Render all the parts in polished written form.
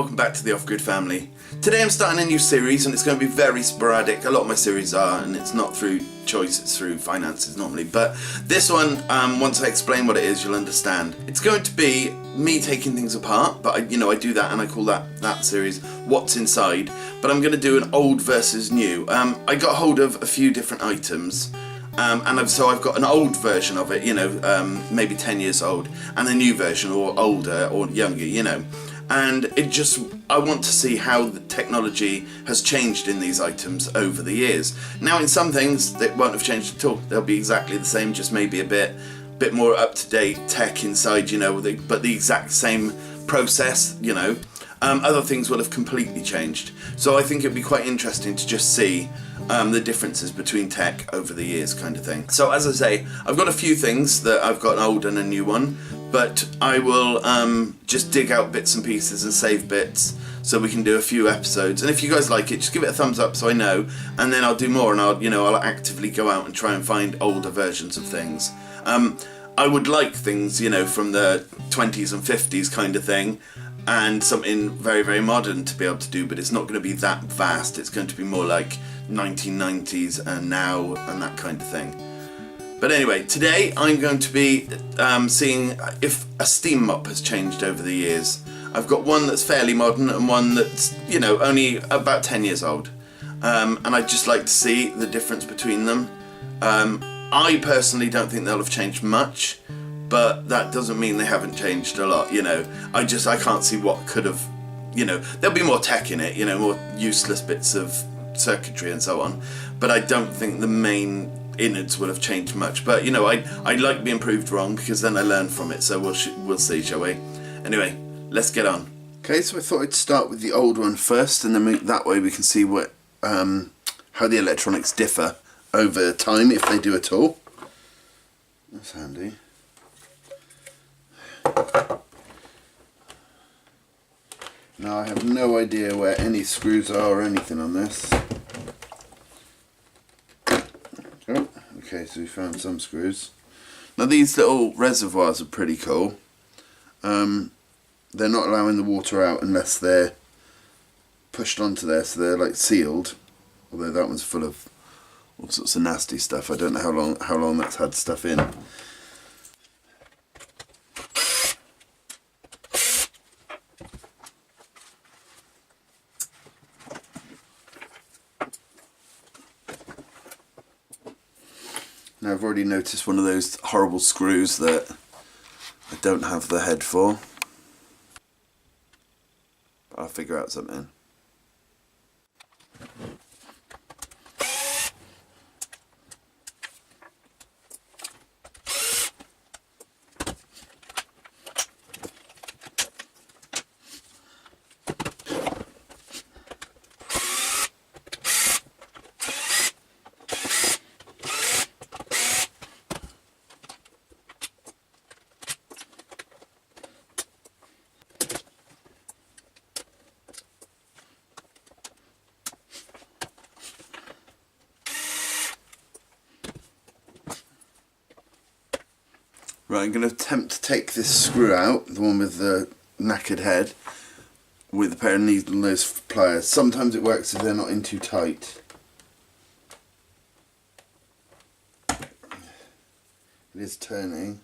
welcome back to the Off-Grid family. Today I'm starting a new series and it's going to be very sporadic. A lot of my series are, and it's not through choice, it's through finances normally. But this one, once I explain what it is, you'll understand. It's going to be me taking things apart, but I do that and I call that series What's Inside. But I'm going to do an old versus new. I got hold of a few different items. So I've got an old version of it, maybe 10 years old, and a new version, or older or younger, and I want to see how the technology has changed in these items over the years. Now, in some things it won't have changed at all. They'll be exactly the same, just maybe a bit more up-to-date tech inside, but the exact same process, Other things will have completely changed. So I think it'd be quite interesting to just see the differences between tech over the years, kind of thing. So as I say, I've got a few things that I've got an old and a new one, but I will just dig out bits and pieces and save bits so we can do a few episodes. And if you guys like it, just give it a thumbs up so I know, and then I'll do more, and I'll actively go out and try and find older versions of things. I would like things, from the 20s and 50s kind of thing, and something very, very modern to be able to do, but it's not going to be that vast. It's going to be more like 1990s and now and that kind of thing. But anyway, today I'm going to be seeing if a steam mop has changed over the years. I've got one that's fairly modern and one that's, only about 10 years old. And I'd just like to see the difference between them. I personally don't think they'll have changed much, but that doesn't mean they haven't changed a lot, I can't see what could have, there'll be more tech in it, more useless bits of circuitry and so on, but I don't think the main innards will have changed much. But I like being proved wrong, because then I learn from it, so we'll see, shall we? Anyway, let's get on. Okay, so I thought I'd start with the old one first, and then that way we can see what how the electronics differ over time, if they do at all. That's handy. Now I have no idea where any screws are or anything on this. Oh, okay, so we found some screws. Now these little reservoirs are pretty cool. They're not allowing the water out unless they're pushed onto there, so they're like sealed. Although that one's full of all sorts of nasty stuff. I don't know how long that's had stuff in. Now I've already noticed one of those horrible screws that I don't have the head for. I'll figure out something. Right, I'm going to attempt to take this screw out, the one with the knackered head, with a pair of needle nose pliers. Sometimes it works if they're not in too tight. It is turning.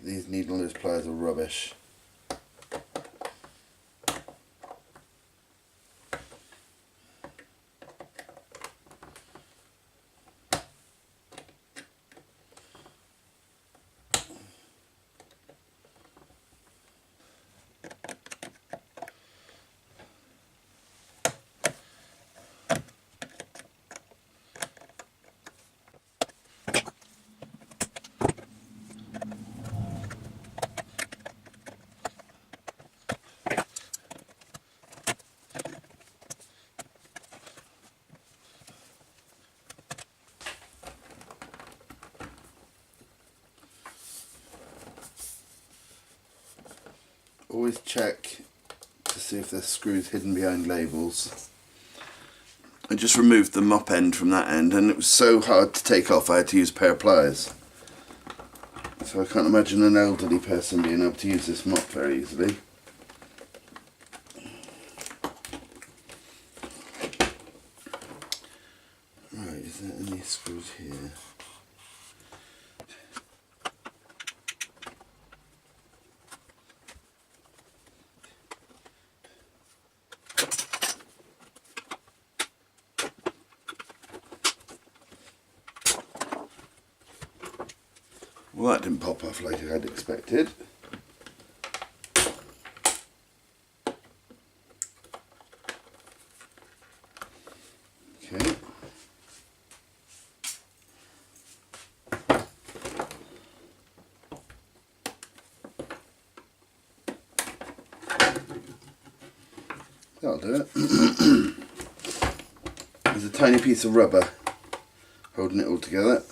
These needle nose pliers are rubbish. Always check to see if there's screws hidden behind labels. I just removed the mop end from that end, and it was so hard to take off I had to use a pair of pliers. So I can't imagine an elderly person being able to use this mop very easily. Right, is there any screws here? Well, that didn't pop off like I had expected. Okay. That'll do it. There's a tiny piece of rubber holding it all together.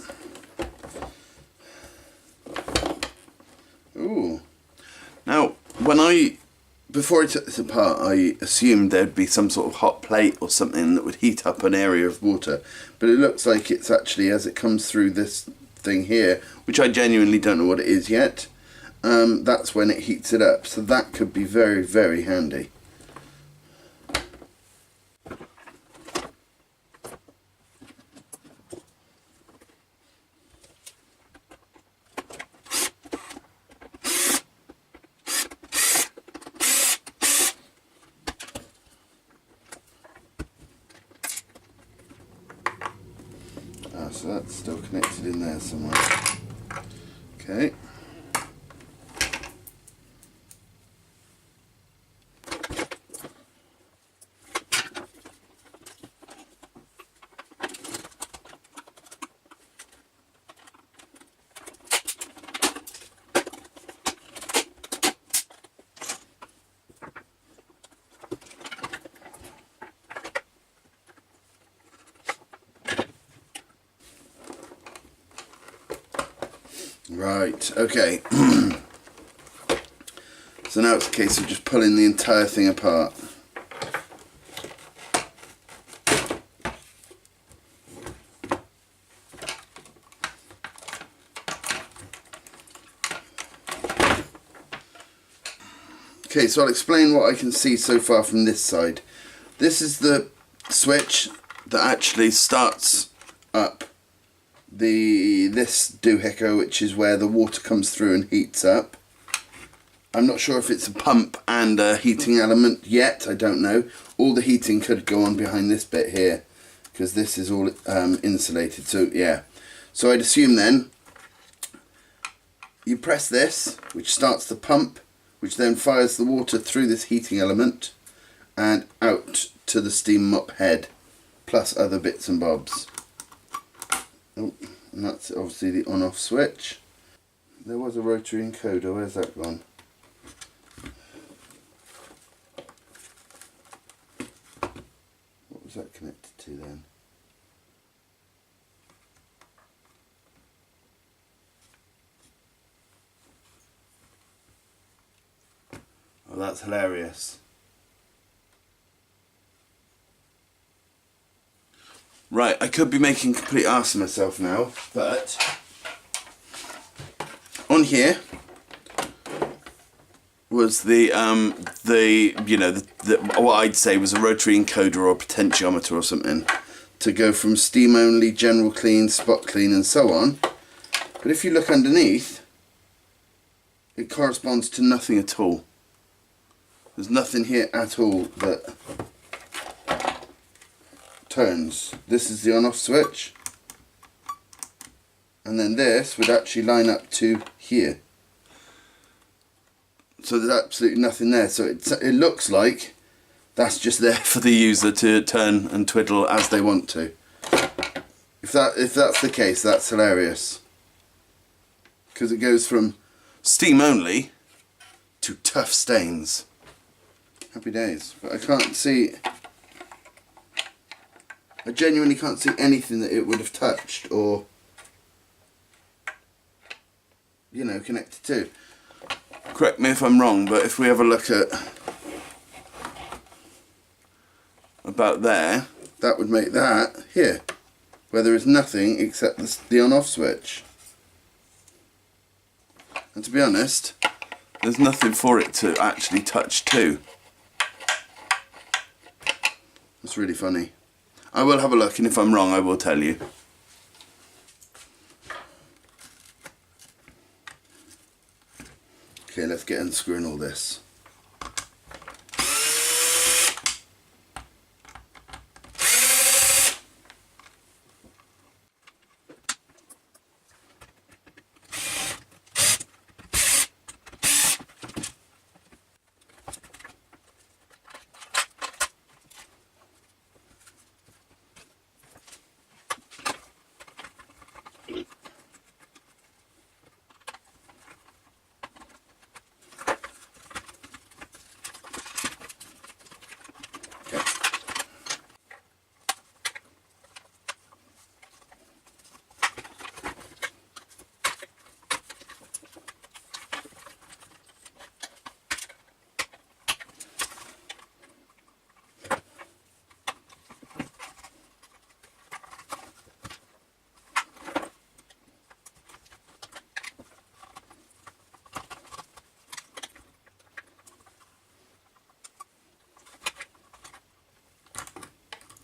Ooh. Now, before I took this apart, I assumed there'd be some sort of hot plate or something that would heat up an area of water. But it looks like it's actually, as it comes through this thing here, which I genuinely don't know what it is yet, that's when it heats it up. So that could be very, very handy. So that's still connected in there somewhere. Okay. Right, okay. So now it's a case of just pulling the entire thing apart. Okay, so I'll explain what I can see so far from this side. This is the switch that actually starts up this doohickey, which is where the water comes through and heats up. I'm not sure if it's a pump and a heating element yet, I don't know. All the heating could go on behind this bit here, because this is all insulated, so yeah. So I'd assume then, you press this, which starts the pump, which then fires the water through this heating element, and out to the steam mop head, plus other bits and bobs. Oh, and that's obviously the on-off switch. There was a rotary encoder, where's that gone? What was that connected to then? Oh, that's hilarious. Right, I could be making a complete arse of myself now, but on here was the what I'd say was a rotary encoder or a potentiometer or something to go from steam only, general clean, spot clean and so on. But if you look underneath, it corresponds to nothing at all. There's nothing here at all that turns. This is the on-off switch, and then this would actually line up to here. So there's absolutely nothing there. So it looks like that's just there for the user to turn and twiddle as they want to. If that's the case, that's hilarious, because it goes from steam only to tough stains. Happy days. But I can't see. I genuinely can't see anything that it would have touched or, you know, connected to. Correct me if I'm wrong, but if we have a look at about there, that would make that here, where there is nothing except the on-off switch. And to be honest, there's nothing for it to actually touch to. It's really funny. I will have a look, and if I'm wrong I will tell you. Okay, let's get unscrewing all this.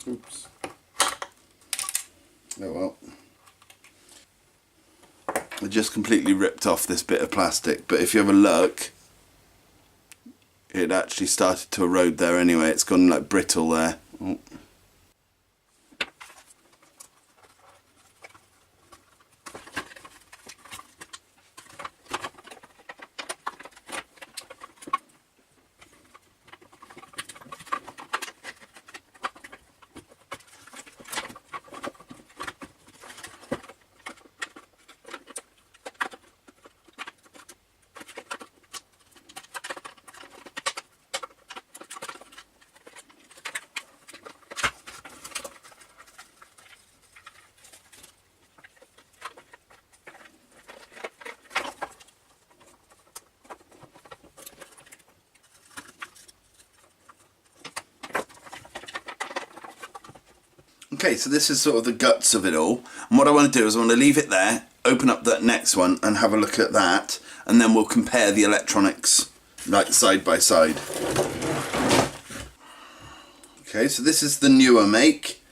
Oops. Oh well. I just completely ripped off this bit of plastic, but if you have a look, it actually started to erode there anyway. It's gone like brittle there. Oh. Okay, so this is sort of the guts of it all, and what I want to do is I want to leave it there, open up that next one and have a look at that, and then we'll compare the electronics like side by side. Okay, so this is the newer make.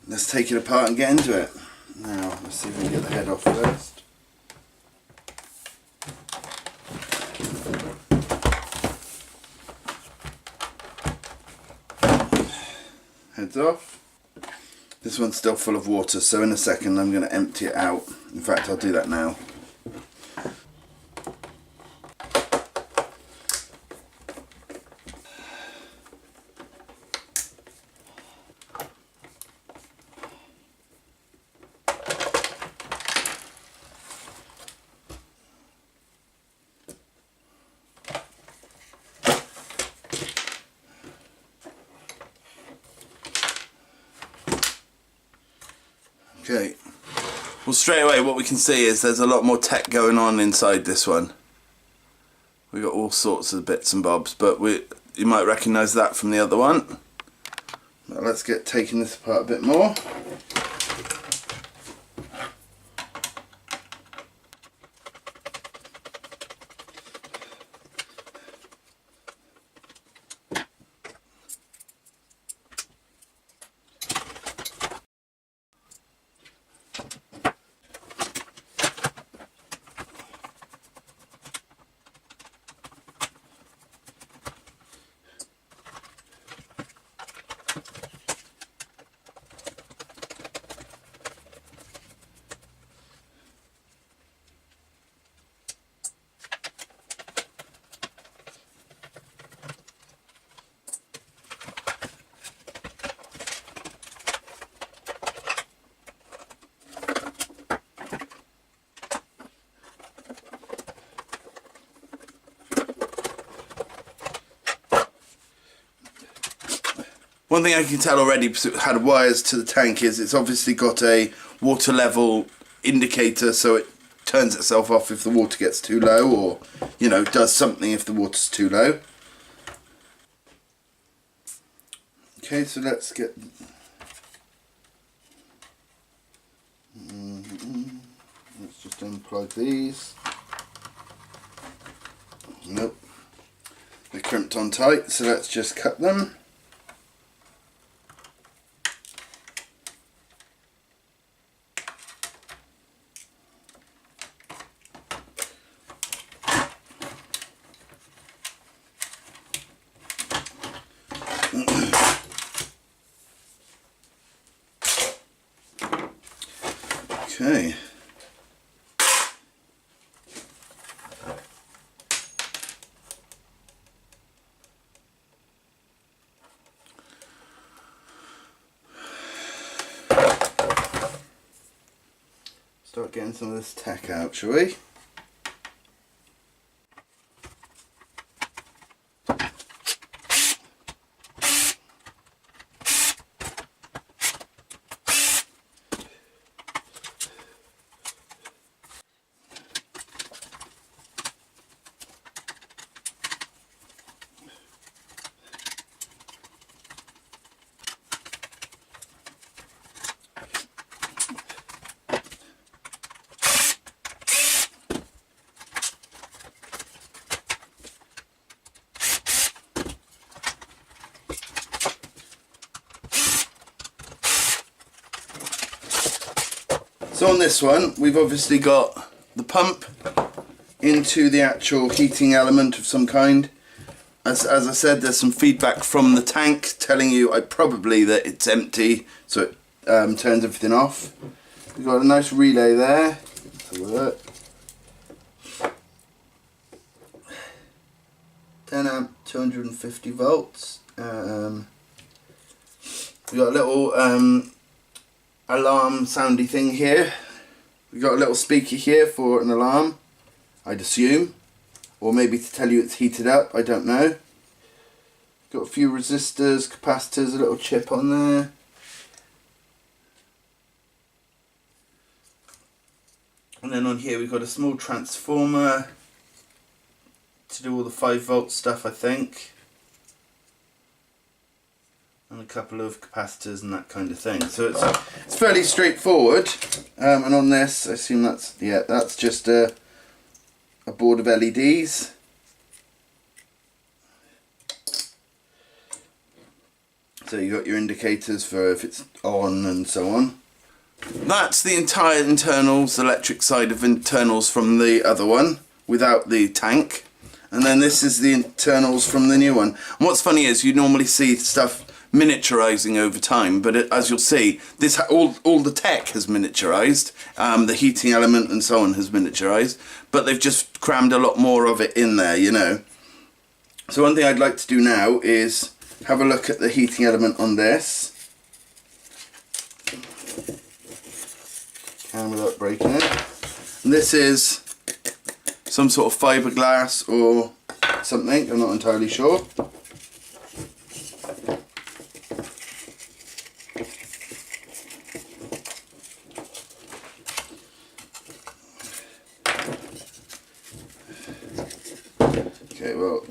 Let's take it apart and get into it. Now, let's see if we can get the head off first. Heads off. This one's still full of water, so in a second I'm going to empty it out. In fact, I'll do that now. Okay, well straight away what we can see is there's a lot more tech going on inside this one. We've got all sorts of bits and bobs, but you might recognise that from the other one. Now let's get taking this apart a bit more. One thing I can tell already, because it had wires to the tank, is it's obviously got a water level indicator, so it turns itself off if the water gets too low, or, you know, does something if the water's too low. Okay, so let's get... Let's just unplug these. Nope. They're crimped on tight, so let's just cut them. Okay. Start getting some of this tack out, shall we? So on this one, we've obviously got the pump into the actual heating element of some kind. As I said, there's some feedback from the tank telling you that it's empty, so it turns everything off. We've got a nice relay there. Let's have a look. 10 amp, 250 volts. We've got a little alarm soundy thing here. We've got a little speaker here for an alarm, I'd assume, or maybe to tell you it's heated up, I don't know. Got a few resistors, capacitors, a little chip on there. And then on here we've got a small transformer to do all the 5-volt stuff, I think. And a couple of capacitors and that kind of thing. So it's fairly straightforward. And on this, I assume that's just a board of LEDs. So you got your indicators for if it's on and so on. That's the entire internals, electric side of internals from the other one, without the tank. And then this is the internals from the new one. And what's funny is you normally see stuff miniaturizing over time, but as you'll see, this all the tech has miniaturized, the heating element and so on has miniaturized, but they've just crammed a lot more of it in there, you know. So one thing I'd like to do now is have a look at the heating element on this. Can without breaking it. And this is some sort of fiberglass or something, I'm not entirely sure. Okay, well,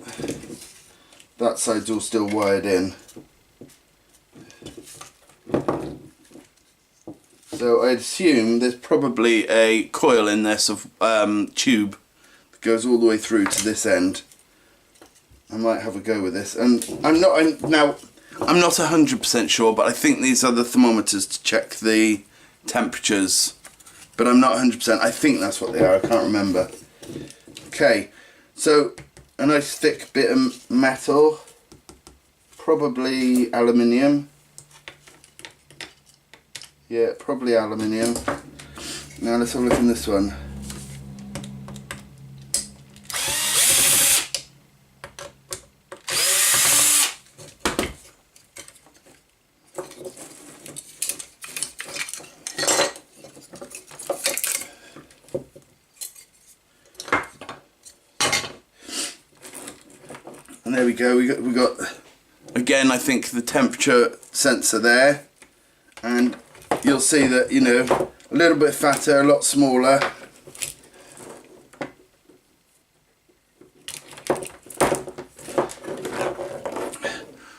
that side's all still wired in. So I'd assume there's probably a coil in this of tube that goes all the way through to this end. I might have a go with this, and I'm not 100% sure, but I think these are the thermometers to check the temperatures, but I'm not 100%. I think that's what they are. I can't remember. Okay, so a nice thick bit of metal, probably aluminium. Yeah, probably aluminium. Now let's have a look in this one. And there we go. We got again, I think, the temperature sensor there, and you'll see that, you know, a little bit fatter, a lot smaller.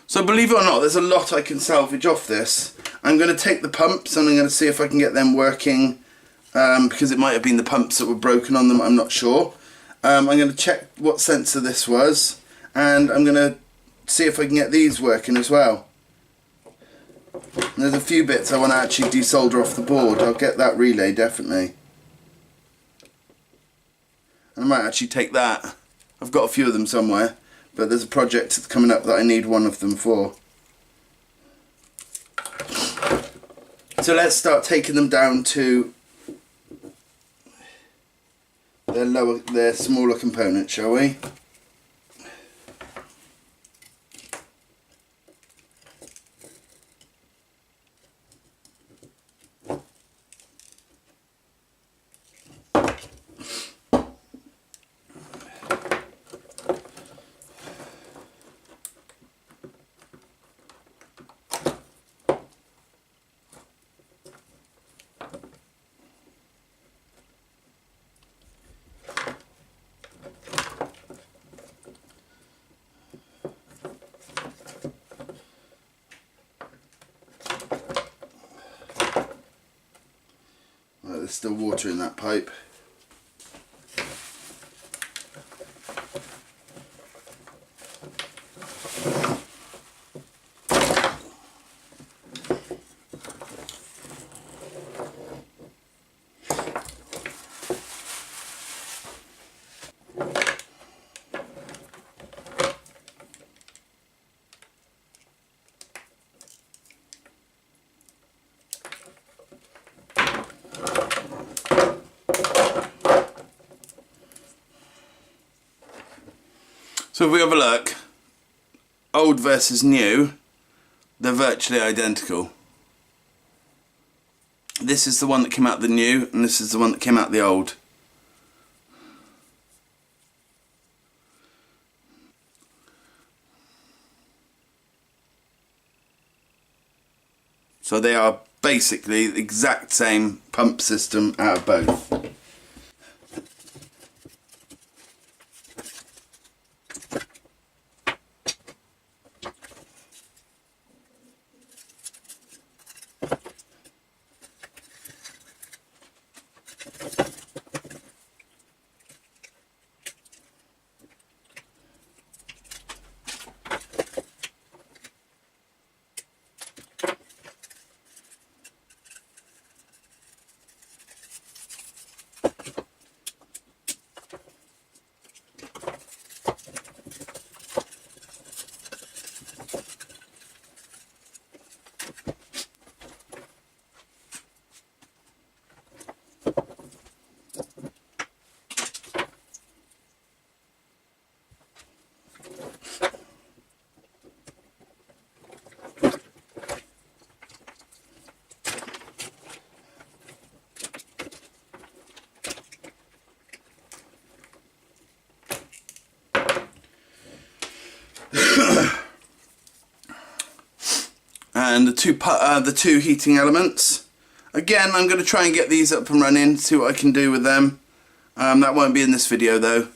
So believe it or not, there's a lot I can salvage off this. I'm going to take the pumps and I'm going to see if I can get them working, because it might have been the pumps that were broken on them, I'm not sure. I'm going to check what sensor this was, and I'm going to see if I can get these working as well. And there's a few bits I want to actually desolder off the board. I'll get that relay definitely. I might actually take that. I've got a few of them somewhere, but there's a project that's coming up that I need one of them for. So let's start taking them down to their smaller components, shall we? There's still water in that pipe. So if we have a look, old versus new, they're virtually identical. This is the one that came out the new, and this is the one that came out the old. So they are basically the exact same pump system out of both. And the two heating elements. Again, I'm going to try and get these up and running, see what I can do with them. That won't be in this video though.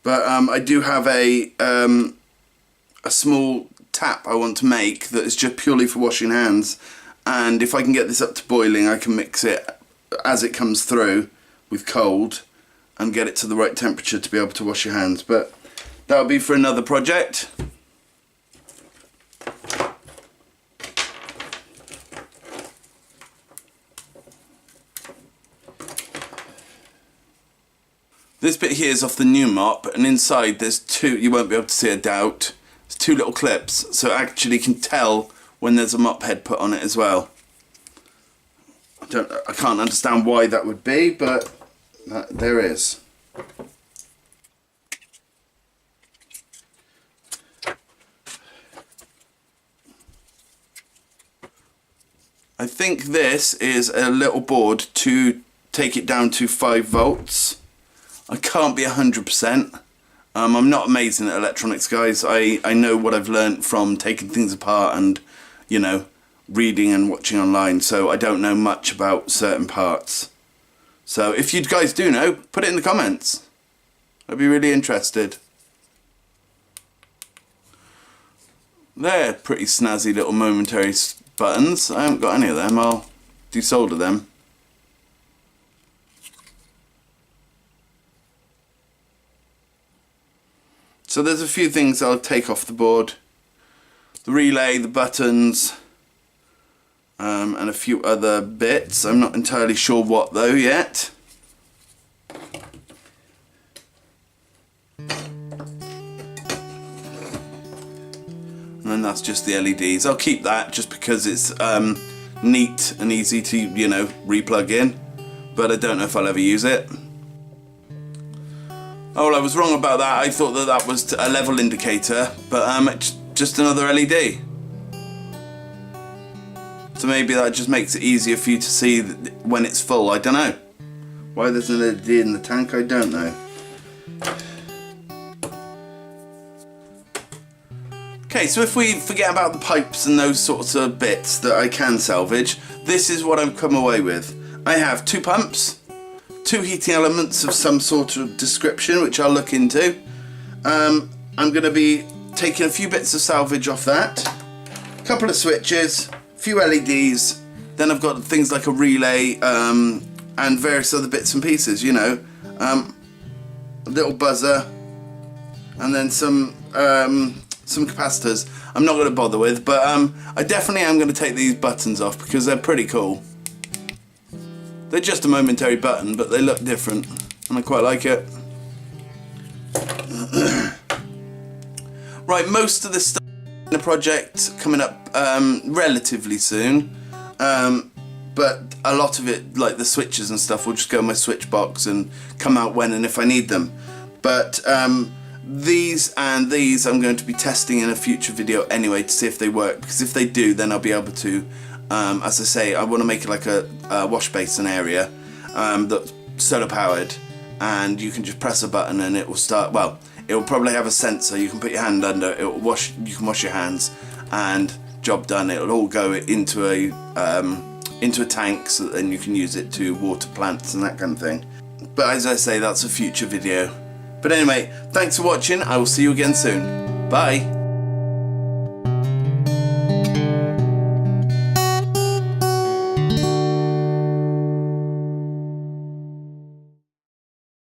But I do have a small tap I want to make that is just purely for washing hands. And if I can get this up to boiling, I can mix it as it comes through with cold and get it to the right temperature to be able to wash your hands. But that'll be for another project. This bit here is off the new mop, and inside there's two, you won't be able to see, I doubt, there's two little clips, so it actually can tell when there's a mop head put on it as well. I can't understand why that would be, but there is. I think this is a little board to take it down to 5 volts. I can't be 100%. I'm not amazing at electronics, guys. I know what I've learnt from taking things apart and, you know, reading and watching online, so I don't know much about certain parts. So if you guys do know, put it in the comments. I'd be really interested. They're pretty snazzy little momentary buttons. I haven't got any of them. I'll desolder them. So there's a few things I'll take off the board. The relay, the buttons, and a few other bits. I'm not entirely sure what though yet. And then that's just the LEDs. I'll keep that just because it's neat and easy to, you know, re-plug in, but I don't know if I'll ever use it. Oh, well, I was wrong about that. I thought that that was a level indicator, but it's just another LED. So maybe that just makes it easier for you to see when it's full. I don't know. Why there's an LED in the tank, I don't know. Okay, so if we forget about the pipes and those sorts of bits that I can salvage, this is what I've come away with. I have 2 pumps, 2 heating elements of some sort of description, which I'll look into. I'm going to be taking a few bits of salvage off that, a couple of switches, a few LEDs, then I've got things like a relay and various other bits and pieces, you know, a little buzzer, and then some capacitors I'm not going to bother with, but I definitely am going to take these buttons off because they're pretty cool. They're just a momentary button, but they look different and I quite like it. Right, most of this stuff in the project coming up relatively soon, but a lot of it, like the switches and stuff, will just go in my switch box and come out when and if I need them. But these and these I'm going to be testing in a future video anyway to see if they work, because if they do, then I'll be able to, as I say, I want to make it like a wash basin area that's solar powered, and you can just press a button and it will start. Well, it will probably have a sensor. You can put your hand under. It will wash. You can wash your hands, and job done. It will all go into a tank, so that then you can use it to water plants and that kind of thing. But as I say, that's a future video. But anyway, thanks for watching. I will see you again soon. Bye.